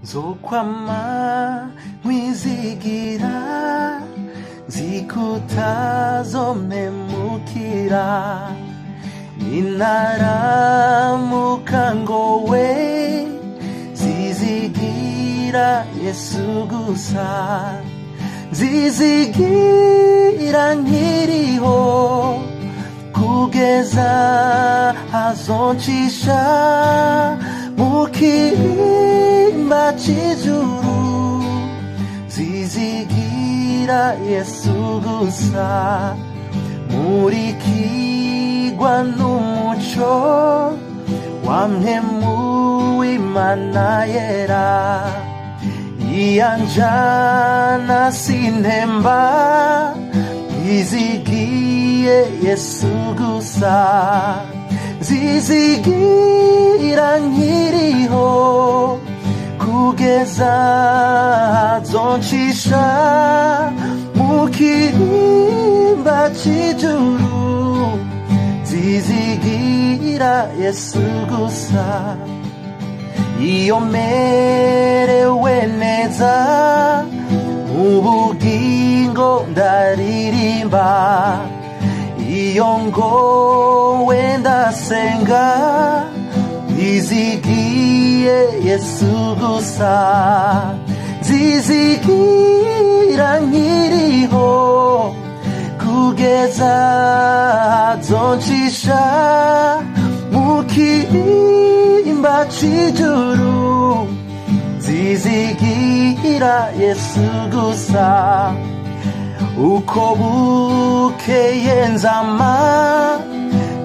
nzokwama nkwizigira zikutazomemukira ninaramuka ngowe zizigira Yesu gusa zizigira nkiriho kugeza azoncisha mu kirimba c'ijuru zizigira Yesu gusa murikirwa n'umuco wa mpwemu w'Imana yera iyanjana sintemba zizigiye Yesu gusa zizigira nkiriho kugeza zoncisha mu kirimba c'ijuru zizigira Yesu gusa iyo merewe neza mu bugingo ndaririmba iyo ngowe ndasenga zizigiye Yesu gusa zizigira nkiriho kugeza zoncisha mu kirimba c'ijuru zizigira Yesu gusa uko bukeye nzama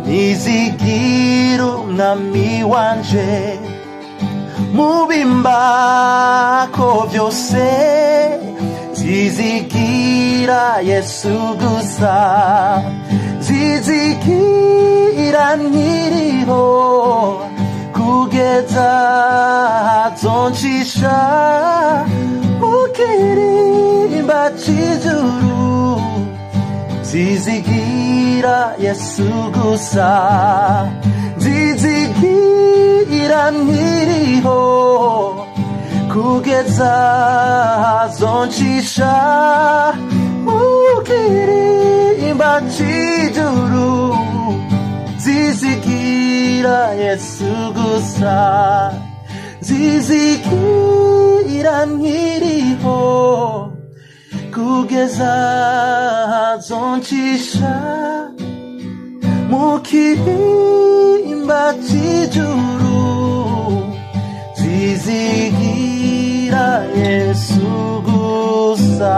nizigira umwami wanje mu bimbako vyose zizigira Yesu gusa zizigira nkiriho kugeza zoncisha mu kirimba c'ijuru zizigira Yesu gusa zizigira nkiriho kugeza zoncisha mu kirimba c'ijuru zizigira Yesu gusa zizigira nkiriho kugeza zoncisha mu kirimba c'ijuru zizigira Yesu gusa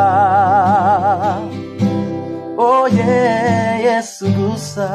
oh yeah Yesu gusa